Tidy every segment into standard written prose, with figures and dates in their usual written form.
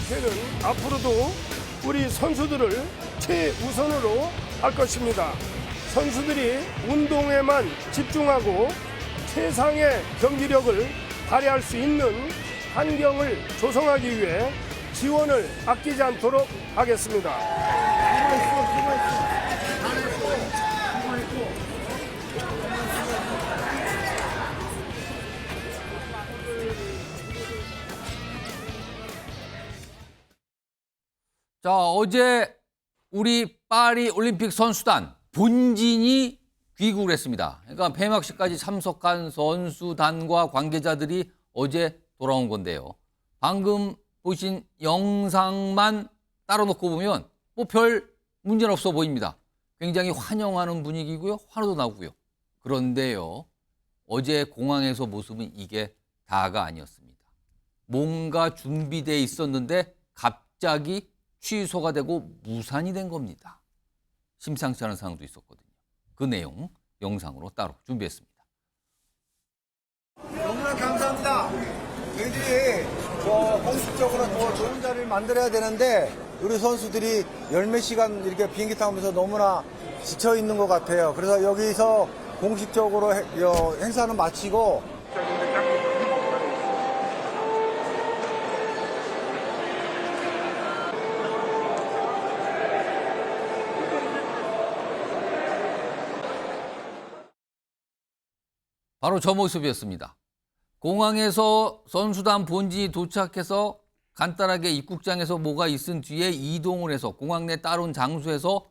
체육회는 앞으로도 우리 선수들을 최우선으로 할 것입니다. 선수들이 운동에만 집중하고 최상의 경기력을 발휘할 수 있는 환경을 조성하기 위해 지원을 아끼지 않도록 하겠습니다. 자, 어제 우리 파리 올림픽 선수단 본진이 귀국을 했습니다. 그러니까 폐막식까지 참석한 선수단과 관계자들이 어제 돌아온 건데요. 방금 보신 영상만 따로 놓고 보면 뭐 별 문제는 없어 보입니다. 굉장히 환영하는 분위기고요. 환호도 나고요. 그런데요. 어제 공항에서 모습은 이게 다가 아니었습니다. 뭔가 준비돼 있었는데 갑자기 취소가 되고 무산이 된 겁니다. 심상치 않은 상황도 있었거든요. 그 내용 영상으로 따로 준비했습니다. 너무나 감사합니다. 저희들이 공식적으로 더 좋은 자리를 만들어야 되는데 우리 선수들이 열 몇 시간 이렇게 비행기 타면서 너무나 지쳐 있는 것 같아요. 그래서 여기서 공식적으로 행사는 마치고 바로 저 모습이었습니다. 공항에서 선수단 본진이 도착해서 간단하게 입국장에서 뭐가 있은 뒤에 이동을 해서 공항 내 따로 장소에서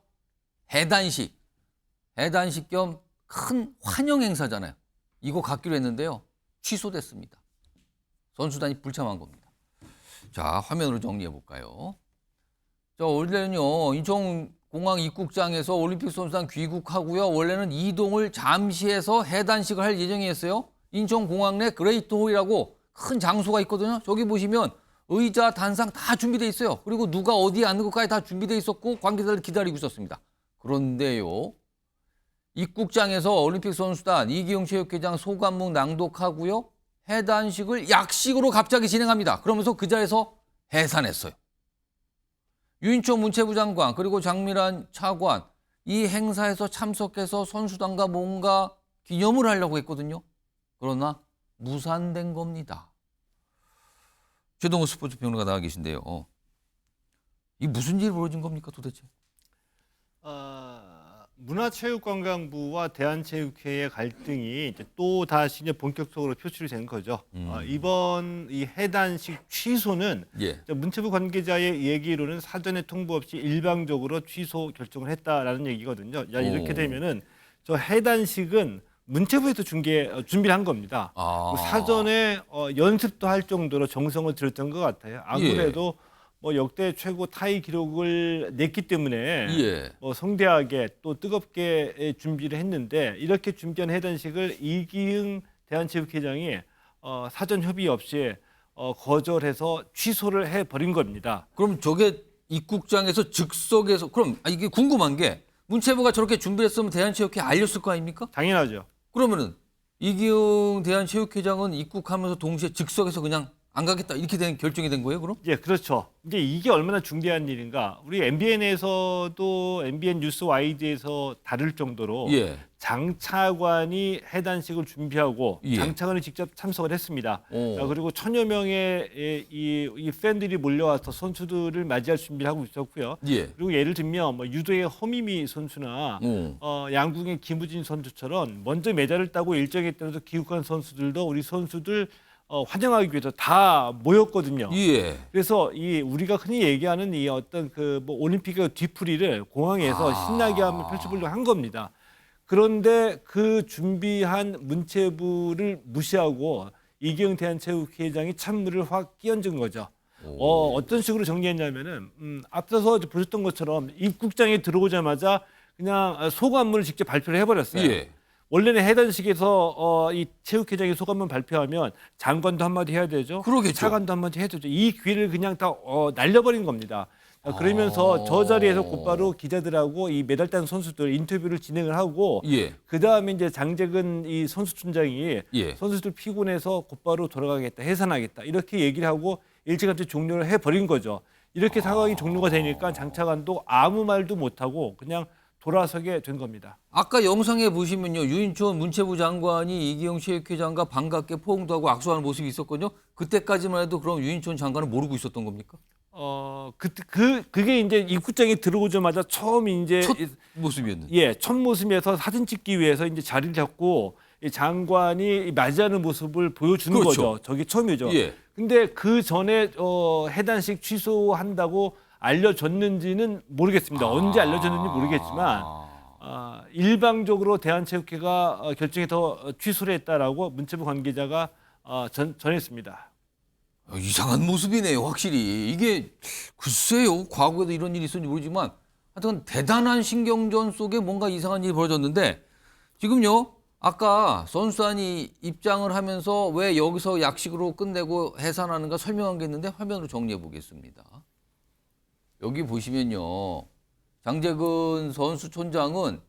해단식 겸 큰 환영 행사잖아요. 이거 갖기로 했는데요. 취소됐습니다. 선수단이 불참한 겁니다. 자, 화면으로 정리해 볼까요? 자, 원래는요, 인천공항 입국장에서 올림픽 선수단 귀국하고요. 원래는 이동을 잠시 해서 해단식을 할 예정이었어요. 인천공항 내 그레이트 홀이라고 큰 장소가 있거든요. 저기 보시면 의자, 단상 다 준비돼 있어요. 그리고 누가 어디에 앉는 것까지 다 준비돼 있었고 관계자들 기다리고 있었습니다. 그런데요. 입국장에서 올림픽 선수단 이기용 체육회장 소감문 낭독하고요. 해단식을 약식으로 갑자기 진행합니다. 그러면서 그 자리에서 해산했어요. 유인촌 문체부 장관 그리고 장미란 차관 이 행사에서 참석해서 선수단과 뭔가 기념을 하려고 했거든요. 그러나 무산된 겁니다. 최동호 스포츠 평론가 나와 계신데요. 이 무슨 일이 벌어진 겁니까 도대체? 문화체육관광부와 대한체육회의 갈등이 이제 또 다시 이제 본격적으로 표출이 된 거죠. 이번 이 해단식 취소는 예. 문체부 관계자의 얘기로는 사전에 통보 없이 일방적으로 취소 결정을 했다라는 얘기거든요. 야, 이렇게 되면은 저 해단식은 문체부에서 준비를 한 겁니다. 사전에 연습도 할 정도로 정성을 들였던 것 같아요. 아무래도 뭐 역대 최고 타이 기록을 냈기 때문에 예. 성대하게 또 뜨겁게 준비를 했는데 이렇게 준비한 해단식을 이기흥 대한체육회장이 사전 협의 없이 거절해서 취소를 해버린 겁니다. 그럼 저게 입국장에서 즉석에서 그럼 이게 궁금한 게 문체부가 저렇게 준비했으면 대한체육회 알렸을 거 아닙니까? 당연하죠. 그러면은 이기용 대한체육회장은 입국하면서 동시에 즉석에서 그냥 안 가겠다 이렇게 된 결정이 된 거예요, 그럼? 예, 그렇죠. 이제 이게 얼마나 중대한 일인가. 우리 MBN에서도 MBN 뉴스 와이드에서 다룰 정도로 예. 장차관이 해단식을 준비하고 예. 장차관이 직접 참석을 했습니다. 그리고 천여 명의 이 팬들이 몰려와서 선수들을 맞이할 준비를 하고 있었고요. 예. 그리고 예를 들면 뭐 유도의 허미미 선수나 양궁의 김우진 선수처럼 먼저 메달을 따고 일정에 따라서 귀국한 선수들도 우리 선수들 환영하기 위해서 다 모였거든요. 예. 그래서 이 우리가 흔히 얘기하는 이 어떤 그 뭐 올림픽의 뒤풀이를 공항에서 신나게 한번 펼쳐보려고 한 겁니다. 그런데 그 준비한 문체부를 무시하고 이기영 대한체육회장이 찬물을 확 끼얹은 거죠. 어떤 식으로 정리했냐면은 앞서서 보셨던 것처럼 입국장에 들어오자마자 그냥 소감문을 직접 발표를 해버렸어요. 예. 원래는 해단식에서 이 체육회장이 소감문 발표하면 장관도 한마디 해야 되죠. 그러겠죠. 차관도 한마디 해야 되죠. 이 기회를 그냥 다 날려버린 겁니다. 그러면서 저 자리에서 곧바로 기자들하고 이 메달 딴 선수들 인터뷰를 진행을 하고 예. 그 다음에 이제 장재근 이 선수촌장이 예. 선수들 피곤해서 곧바로 돌아가겠다, 해산하겠다 이렇게 얘기를 하고 일찌감치 종료를 해버린 거죠. 이렇게 상황이 종료가 되니까 장차관도 아무 말도 못하고 그냥 돌아서게 된 겁니다. 아까 영상에 보시면요. 유인촌 문체부 장관이 이기영 체육회장과 반갑게 포옹도 하고 악수하는 모습이 있었거든요. 그때까지만 해도 그럼 유인촌 장관은 모르고 있었던 겁니까? 그게 이제 입구장에 들어오자마자 처음 이제 첫 모습이었는데. 첫 모습에서 사진 찍기 위해서 이제 자리를 잡고 이 장관이 맞이하는 모습을 보여주는 그렇죠. 거죠. 저게 처음이죠. 예. 근데 그 전에 해단식 취소한다고 알려졌는지는 모르겠습니다. 언제 알려졌는지 모르겠지만 일방적으로 대한체육회가 결정해서 취소를 했다라고 문체부 관계자가 전했습니다. 이상한 모습이네요, 확실히. 이게 글쎄요, 과거에도 이런 일이 있었는지 모르지만 하여튼 대단한 신경전 속에 뭔가 이상한 일이 벌어졌는데 지금요, 아까 선수단이 입장을 하면서 왜 여기서 약식으로 끝내고 해산하는가 설명한 게 있는데 화면으로 정리해 보겠습니다. 여기 보시면요, 장재근 선수촌장은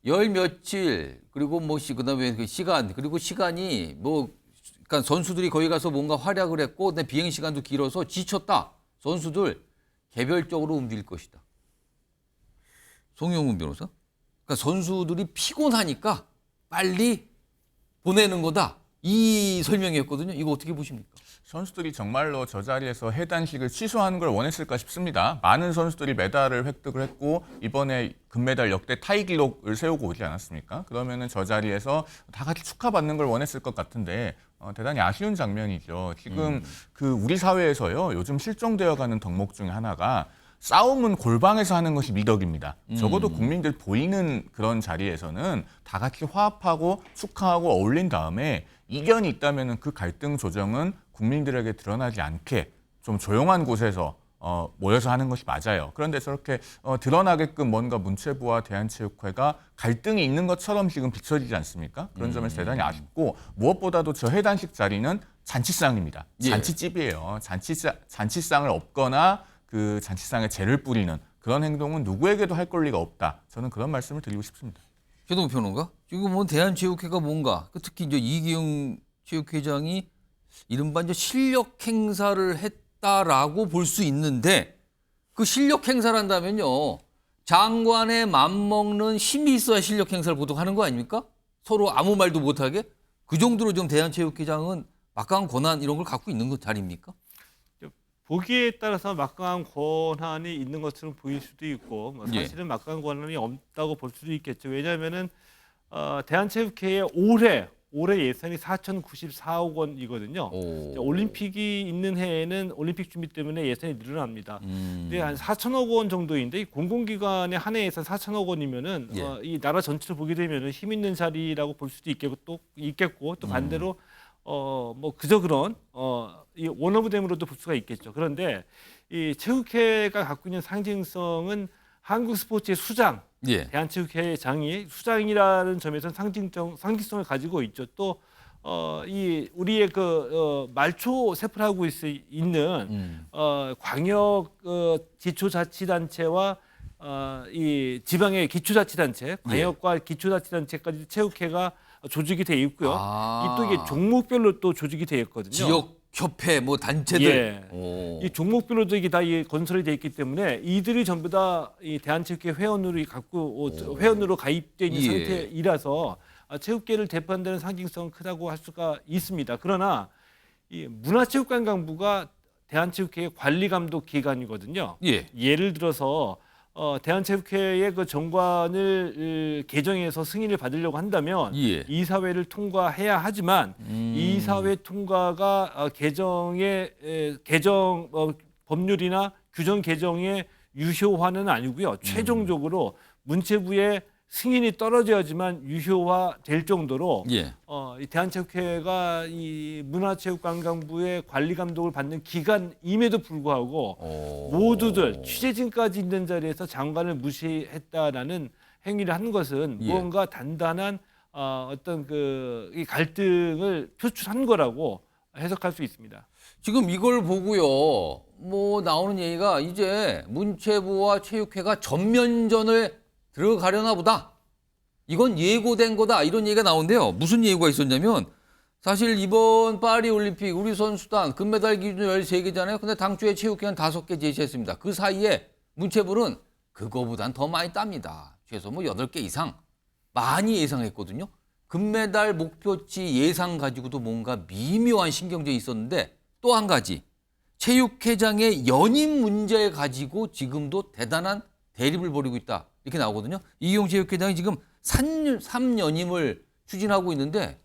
열 며칠 그리고 그다음에 그 시간 그리고 시간이 그러니까 선수들이 거기 가서 뭔가 활약을 했고 그다음에 비행 시간도 길어서 지쳤다. 선수들 개별적으로 움직일 것이다. 송영문 변호사? 그러니까 선수들이 피곤하니까 빨리 보내는 거다. 이 설명이었거든요. 이거 어떻게 보십니까? 선수들이 정말로 저 자리에서 해단식을 취소하는 걸 원했을까 싶습니다. 많은 선수들이 메달을 획득을 했고 이번에 금메달 역대 타이 기록을 세우고 오지 않았습니까? 그러면은 저 자리에서 다 같이 축하받는 걸 원했을 것 같은데 대단히 아쉬운 장면이죠. 지금 그 우리 사회에서요, 요즘 실종되어가는 덕목 중에 하나가 싸움은 골방에서 하는 것이 미덕입니다. 적어도 국민들 보이는 그런 자리에서는 다 같이 화합하고 축하하고 어울린 다음에 이견이 있다면 그 갈등 조정은 국민들에게 드러나지 않게 좀 조용한 곳에서 모여서 하는 것이 맞아요. 그런데 저렇게 드러나게끔 뭔가 문체부와 대한체육회가 갈등이 있는 것처럼 지금 비춰지지 않습니까? 그런 점에서 대단히 아쉽고 무엇보다도 저 해단식 자리는 잔치상입니다. 예. 잔치집이에요. 잔치상을 엎거나 그 잔치상에 재를 뿌리는 그런 행동은 누구에게도 할 권리가 없다. 저는 그런 말씀을 드리고 싶습니다. 최동호 평론가? 지금 대한체육회가 뭔가 특히 이제 이기영 체육회장이 이른바 이제 실력 행사를 했다라고 볼 수 있는데 그 실력 행사를 한다면요, 장관의 맘먹는 힘이 있어야 실력 행사를 보통 하는 거 아닙니까? 서로 아무 말도 못하게 그 정도로 좀 대한체육회장은 막강한 권한 이런 걸 갖고 있는 것 자리입니까? 보기에 따라서 막강한 권한이 있는 것처럼 보일 수도 있고 사실은 막강한 권한이 없다고 볼 수도 있겠죠. 왜냐하면은 대한체육회의 올해 예산이 4,094억 원이거든요. 올림픽이 있는 해에는 올림픽 준비 때문에 예산이 늘어납니다. 근데 한 4천억 원 정도인데 공공기관의 한 해 예산 4천억 원이면은 이 나라 전체를 보게 되면은 힘 있는 자리라고 볼 수도 있겠고 또 반대로 그저 그런 이 원오브댐으로도 볼 수가 있겠죠. 그런데 이 체육회가 갖고 있는 상징성은 한국 스포츠의 수장, 대한체육회장이 수장이라는 점에서는 상징성을 가지고 있죠. 또 이 우리의 말초 세포를 하고 있는 광역 기초자치단체와 이 지방의 기초자치단체, 광역과 기초자치단체까지 체육회가 조직이 돼 있고요. 또 이게 종목별로 또 조직이 돼 있거든요. 지역 협회 단체들. 이 종목별로도 이게 다 건설이 돼 있기 때문에 이들이 전부 다 이 대한체육회 회원으로 가입돼 있는 상태이라서 체육계를 대표한다는 상징성은 크다고 할 수가 있습니다. 그러나 이 문화체육관광부가 대한체육회의 관리감독 기관이거든요. 예를 들어서 대한체육회의 그 정관을 개정해서 승인을 받으려고 한다면 이사회를 통과해야 하지만 이사회 통과가 개정 법률이나 규정 개정의 유효화는 아니고요. 최종적으로 문체부의 승인이 떨어져야지만 유효화될 정도로 이 대한체육회가 이 문화체육관광부의 관리 감독을 받는 기관임에도 불구하고 모두들 취재진까지 있는 자리에서 장관을 무시했다라는 행위를 한 것은 무언가 단단한 어떤 이 갈등을 표출한 거라고 해석할 수 있습니다. 지금 이걸 보고요, 나오는 얘기가 이제 문체부와 체육회가 전면전을 들어가려나 보다. 이건 예고된 거다. 이런 얘기가 나오는데요. 무슨 예고가 있었냐면 사실 이번 파리 올림픽 우리 선수단 금메달 기준 13개잖아요. 근데 당초에 체육회는 5개 제시했습니다. 그 사이에 문체부는 그거보단 더 많이 땁니다. 최소 뭐 8개 이상 많이 예상했거든요. 금메달 목표치 예상 가지고도 뭔가 미묘한 신경전이 있었는데 또 한 가지 체육회장의 연임 문제 가지고 지금도 대단한 대립을 벌이고 있다. 이렇게 나오거든요. 이기용 체육회장이 지금 3연임을 추진하고 있는데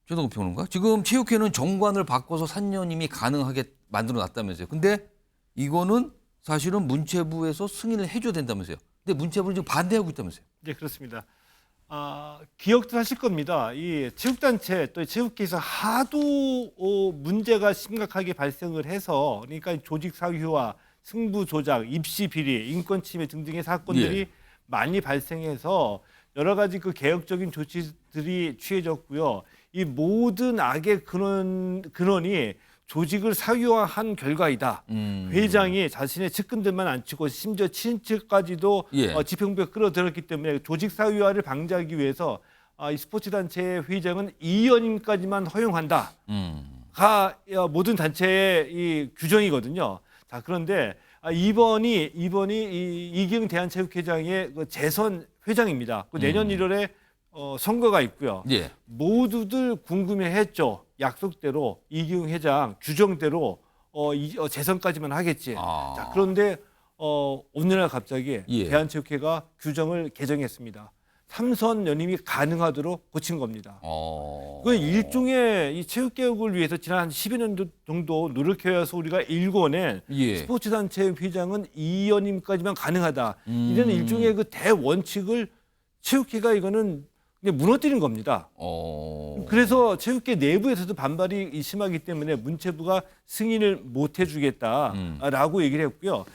최동욱 평론가 지금 체육회는 정관을 바꿔서 3연임이 가능하게 만들어 놨다면서요. 근데 이거는 사실은 문체부에서 승인을 해줘야 된다면서요. 근데 문체부는 지금 반대하고 있다면서요. 네, 그렇습니다. 기억도 하실 겁니다. 이 체육단체 또 체육계에서 하도 문제가 심각하게 발생을 해서 그러니까 조직 사유화, 승부 조작, 입시 비리, 인권 침해 등등의 사건들이 예. 많이 발생해서 여러 가지 그 개혁적인 조치들이 취해졌고요. 이 모든 악의 근원이 조직을 사유화한 결과이다. 회장이 자신의 측근들만 안 치고 심지어 친인척까지도 예. 집행부에 끌어들였기 때문에 조직 사유화를 방지하기 위해서 이 스포츠 단체의 회장은 2연임까지만 허용한다. 가 모든 단체의 이 규정이거든요. 자, 그런데 이번이 이기용 대한체육회장의 그 재선 회장입니다. 그 내년 1월에 선거가 있고요. 예. 모두들 궁금해했죠. 약속대로 이기용 회장 규정대로 재선까지만 하겠지. 자, 그런데 어느 날 갑자기 예. 대한체육회가 규정을 개정했습니다. 3선 연임이 가능하도록 고친 겁니다. 그 일종의 이 체육개혁을 위해서 지난 한 10여 년 정도 노력해서 우리가 일궈낸 예. 스포츠단체 회장은 2연임까지만 가능하다. 이런 일종의 그 대원칙을 체육회가 이거는 그냥 무너뜨린 겁니다. 그래서 체육계 내부에서도 반발이 심하기 때문에 문체부가 승인을 못 해주겠다라고 얘기를 했고요.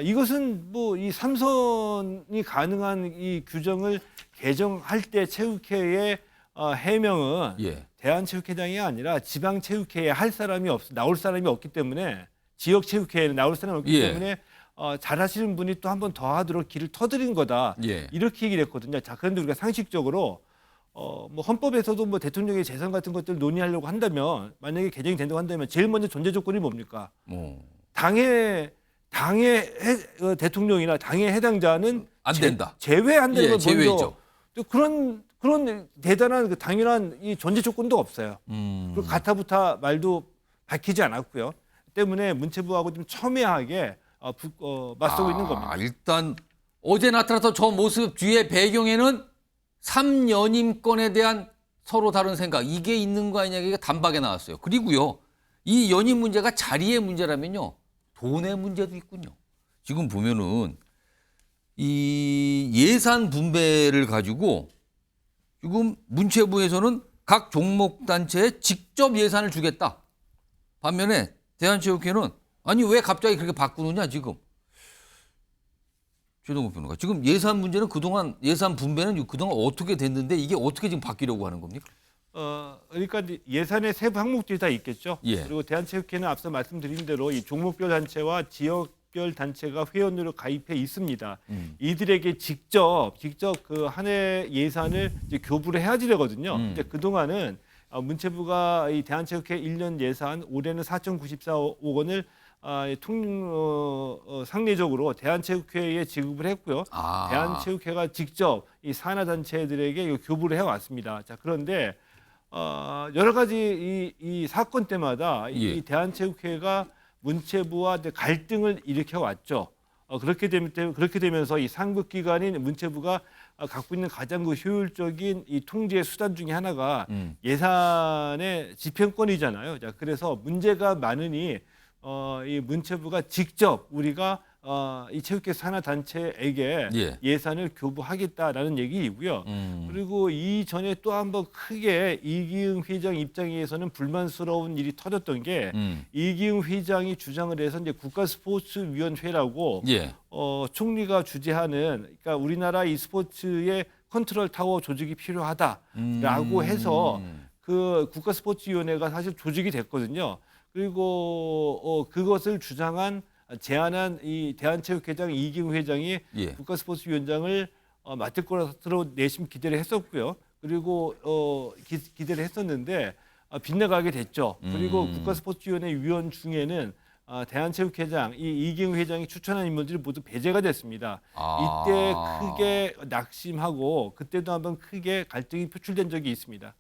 이것은 뭐 이 3선이 가능한 이 규정을 개정할 때 체육회의 해명은 예. 대한체육회장이 아니라 지방체육회에 나올 사람이 없기 때문에 지역체육회에는 나올 사람이 없기 예. 때문에 잘하시는 분이 또 한 번 더 하도록 길을 터드린 거다. 예. 이렇게 얘기를 했거든요. 자, 그런데 우리가 상식적으로 뭐 헌법에서도 뭐 대통령의 재선 같은 것들을 논의하려고 한다면 만약에 개정이 된다고 한다면 제일 먼저 존재 조건이 뭡니까? 당의 대통령이나 당의 해당자는 안 된다. 제외한다는 예, 걸 먼저 제외죠. 또 그런 대단한 그 당연한 이 전제 조건도 없어요. 그리고 가타부타 말도 밝히지 않았고요. 때문에 문체부하고 좀 첨예하게 맞서고 있는 겁니다. 일단 어제 나타났던 저 모습 뒤에 배경에는 3연임권에 대한 서로 다른 생각 이게 있는 거 아니냐 이게 단박에 나왔어요. 그리고요. 이 연임 문제가 자리의 문제라면요. 돈의 문제도 있군요. 지금 보면은 이 예산 분배를 가지고 지금 문체부에서는 각 종목 단체에 직접 예산을 주겠다. 반면에 대한체육회는 아니 왜 갑자기 그렇게 바꾸느냐 지금. 최동욱 변호사. 지금 예산 문제는 그동안 예산 분배는 그동안 어떻게 됐는데 이게 어떻게 지금 바뀌려고 하는 겁니까? 그러니까 예산의 세부 항목들이 다 있겠죠. 예. 그리고 대한체육회는 앞서 말씀드린 대로 이 종목별 단체와 지역별 단체가 회원으로 가입해 있습니다. 이들에게 직접 그 한 해 예산을 이제 교부를 해야지 되거든요. 근데 그동안은 문체부가 이 대한체육회 1년 예산 올해는 4,094억 원을 상례적으로 대한체육회에 지급을 했고요. 대한체육회가 직접 이 산하단체들에게 교부를 해왔습니다. 자, 그런데 여러 가지 이 사건 때마다 이 대한체육회가 문체부와 갈등을 일으켜 왔죠. 그렇게 되면서 이 상급기관인 문체부가 갖고 있는 가장 그 효율적인 이 통제 수단 중에 하나가 예산의 집행권이잖아요. 자, 그래서 문제가 많으니 이 문체부가 직접 우리가 이 체육회 산하 단체에게 예산을 교부하겠다라는 얘기이고요. 그리고 이전에 또 한 번 크게 이기용 회장 입장에서는 불만스러운 일이 터졌던 게 이기용 회장이 주장을 해서 이제 국가스포츠위원회라고 총리가 주재하는 그러니까 우리나라 이 스포츠의 컨트롤 타워 조직이 필요하다라고 해서 그 국가스포츠위원회가 사실 조직이 됐거든요. 그리고 그것을 제안한 이 대한체육회장 이기용 회장이 국가스포츠위원장을 맡을 것으로 내심 기대를 했었고요. 그리고 기대를 했었는데 빗나가게 됐죠. 그리고 국가스포츠위원회 위원 중에는 대한체육회장 이기흥 회장이 추천한 인물들이 모두 배제가 됐습니다. 이때 크게 낙심하고 그때도 한번 크게 갈등이 표출된 적이 있습니다.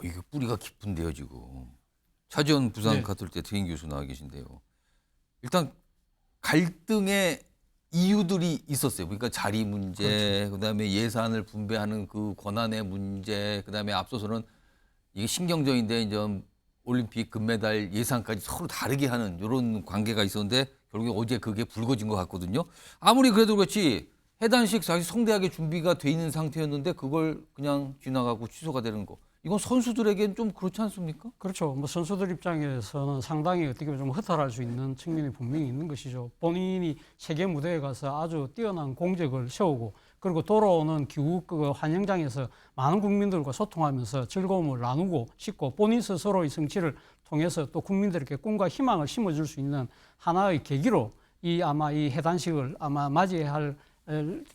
이게 뿌리가 깊은데요, 지금. 차지원 부산 네. 가톨대 특임 교수 나와 계신데요. 일단 갈등의 이유들이 있었어요. 그러니까 자리 문제, 그다음에 예산을 분배하는 그 권한의 문제, 그다음에 앞서서는 이게 신경전인데 이제 올림픽 금메달 예산까지 서로 다르게 하는 이런 관계가 있었는데 결국에 어제 그게 불거진 것 같거든요. 아무리 그래도 그렇지 해단식 사실 성대하게 준비가 돼 있는 상태였는데 그걸 그냥 지나가고 취소가 되는 거. 이건 선수들에게는 좀 그렇지 않습니까? 그렇죠. 뭐 선수들 입장에서는 상당히 어떻게 보면 좀 허탈할 수 있는 측면이 분명히 있는 것이죠. 본인이 세계 무대에 가서 아주 뛰어난 공적을 세우고 그리고 돌아오는 귀국 그 환영장에서 많은 국민들과 소통하면서 즐거움을 나누고 싶고 본인 스스로의 성취를 통해서 또 국민들에게 꿈과 희망을 심어줄 수 있는 하나의 계기로 아마 이 해단식을 아마 맞이할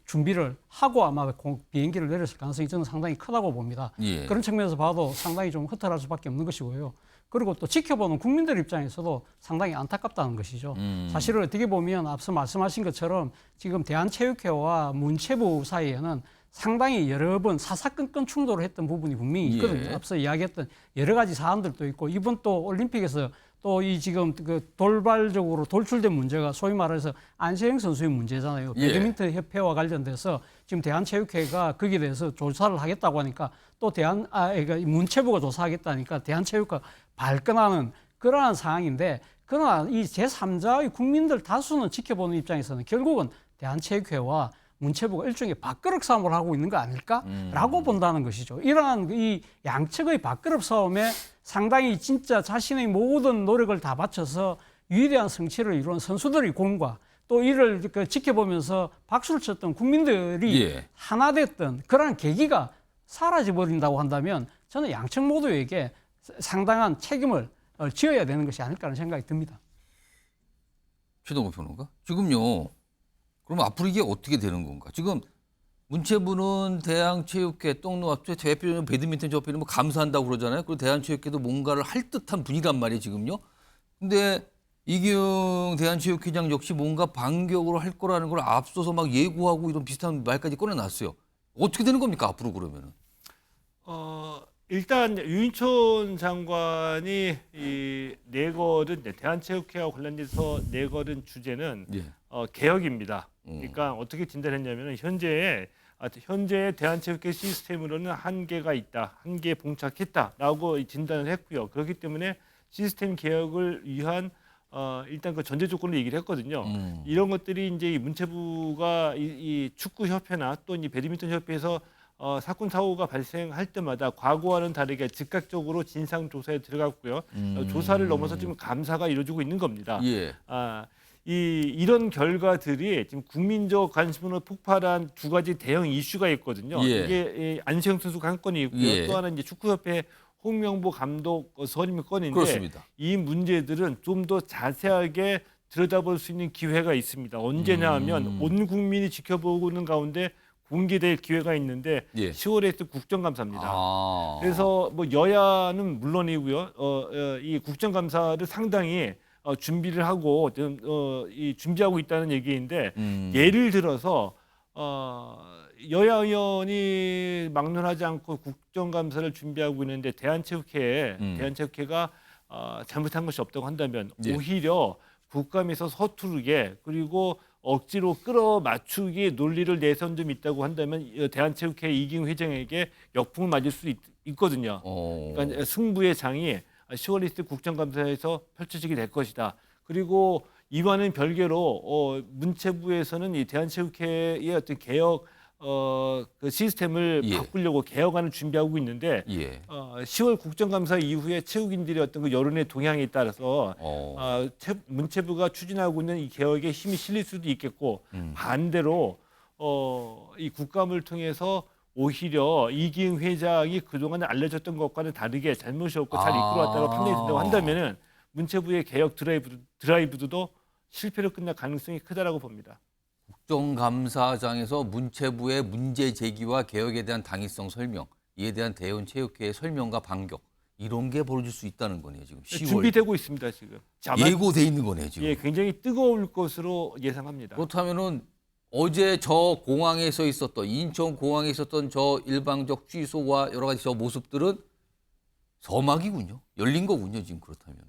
준비를 하고 아마 비행기를 내렸을 가능성이 저는 상당히 크다고 봅니다. 예. 그런 측면에서 봐도 상당히 좀 허탈할 수밖에 없는 것이고요. 그리고 또 지켜보는 국민들 입장에서도 상당히 안타깝다는 것이죠. 사실은 어떻게 보면 앞서 말씀하신 것처럼 지금 대한체육회와 문체부 사이에는 상당히 여러 번 사사건건 충돌을 했던 부분이 분명히 있거든요. 예. 앞서 이야기했던 여러 가지 사안들도 있고 이번 또 올림픽에서 또 이 지금 그 돌발적으로 돌출된 문제가 소위 말해서 안세영 선수의 문제잖아요. 예. 배드민턴 협회와 관련돼서 지금 대한체육회가 거기에 대해서 조사를 하겠다고 하니까 또 그러니까 문체부가 조사하겠다니까 대한체육회가 발끈하는 그러한 상황인데 그러나 이 제3자의 국민들 다수는 지켜보는 입장에서는 결국은 대한체육회와 문체부가 일종의 밥그릇 싸움을 하고 있는 거 아닐까라고 본다는 것이죠. 이러한 이 양측의 밥그릇 싸움에 상당히 진짜 자신의 모든 노력을 다 바쳐서 위대한 성취를 이룬 선수들의 공과 또 이를 지켜보면서 박수를 쳤던 국민들이 예. 하나 됐던 그러한 계기가 사라져버린다고 한다면 저는 양측 모두에게 상당한 책임을 지어야 되는 것이 아닐까 하는 생각이 듭니다. 최동호 평론가? 지금요. 그럼 앞으로 이게 어떻게 되는 건가? 지금 문체부는 대한체육회, 똥노합체, 대표는 배드민턴 협회는 뭐 감사한다고 그러잖아요. 그리고 대한체육회도 뭔가를 할 듯한 분위기란 말이에요, 지금요. 근데 이기흥 대한체육회장 역시 뭔가 반격으로 할 거라는 걸 앞서서 막 예고하고 이런 비슷한 말까지 꺼내놨어요. 어떻게 되는 겁니까, 앞으로 그러면은? 일단 유인촌 장관이 이 내걸은 대한체육회와 관련돼서 내걸은 주제는 예. 개혁입니다. 그러니까 어떻게 진단했냐면은 현재의 대한체육회 시스템으로는 한계가 있다, 한계에 봉착했다라고 진단을 했고요. 그렇기 때문에 시스템 개혁을 위한 일단 그 전제 조건을 얘기를 했거든요. 이런 것들이 이제 이 문체부가 이 축구 협회나 또 이 배드민턴 협회에서 사건 사고가 발생할 때마다 과거와는 다르게 즉각적으로 진상 조사에 들어갔고요. 조사를 넘어서 지금 감사가 이루어지고 있는 겁니다. 예. 이런 결과들이 지금 국민적 관심으로 폭발한 두 가지 대형 이슈가 있거든요. 예. 이게 안세영 선수가 한 건이 있고요. 예. 또 하나는 이제 축구협회 홍명보 감독 선임 건인데 그렇습니다. 이 문제들은 좀 더 자세하게 들여다볼 수 있는 기회가 있습니다. 언제냐 하면 온 국민이 지켜보는 가운데 공개될 기회가 있는데 예. 10월에 또 국정감사입니다. 그래서 뭐 여야는 물론이고요. 이 국정감사를 상당히 준비를 하고 준비하고 있다는 얘기인데 예를 들어서 여야 의원이 막론하지 않고 국정감사를 준비하고 있는데 대한체육회가 잘못한 것이 없다고 한다면 예. 오히려 국감에서 서투르게 그리고 억지로 끌어맞추기 논리를 내선 좀 있다고 한다면 대한체육회 이기흥 회장에게 역풍을 맞을 수 있거든요. 그러니까 승부의 장이 10월 20일 국정감사에서 펼쳐지게 될 것이다. 그리고 이와는 별개로 문체부에서는 이 대한체육회의 어떤 개혁 그 시스템을 예. 바꾸려고 개혁안을 준비하고 있는데 예. 10월 국정감사 이후에 체육인들의 어떤 그 여론의 동향에 따라서 문체부가 추진하고 있는 이 개혁에 힘이 실릴 수도 있겠고 반대로 이 국감을 통해서 오히려 이기흥 회장이 그동안 알려졌던 것과는 다르게 잘못이 없고 잘 이끌어왔다고 판단이 된다고 한다면은 문체부의 개혁 드라이브도 실패로 끝날 가능성이 크다라고 봅니다. 국정감사장에서 문체부의 문제 제기와 개혁에 대한 당위성 설명, 이에 대한 대원체육회의 설명과 반격 이런 게 벌어질 수 있다는 거네요. 지금 10월 준비되고 있습니다. 지금. 아마 예고돼 있는 거네요. 지금. 예, 굉장히 뜨거울 것으로 예상합니다. 그렇다면은 어제 저 공항에서 있었던 인천 공항에 있었던 저 일방적 취소와 여러 가지 저 모습들은 서막이군요. 열린 거군요. 지금 그렇다면.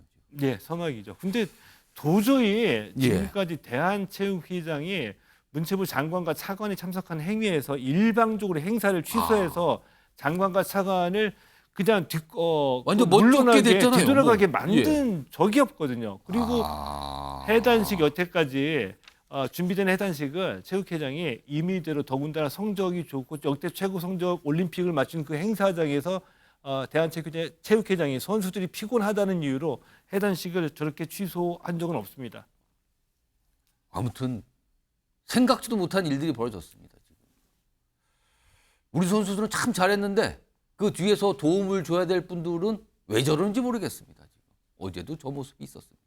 예, 서막이죠. 근데 도저히 예. 지금까지 대한체육회장이 문체부 장관과 차관이 참석한 행위에서 일방적으로 행사를 취소해서 장관과 차관을 그냥 완전 그 멋쩍게 물러나게 됐잖아요. 뒤돌아가게 뭐. 만든 적이 없거든요. 그리고 해단식 여태까지 준비된 해단식을 체육회장이 임의대로 더군다나 성적이 좋고 역대 최고 성적 올림픽을 마친 그 행사장에서 대한체육회장이 선수들이 피곤하다는 이유로 해단식을 저렇게 취소한 적은 없습니다. 아무튼 생각지도 못한 일들이 벌어졌습니다. 지금. 우리 선수들은 참 잘했는데 그 뒤에서 도움을 줘야 될 분들은 왜 저러는지 모르겠습니다. 지금. 어제도 저 모습이 있었습니다.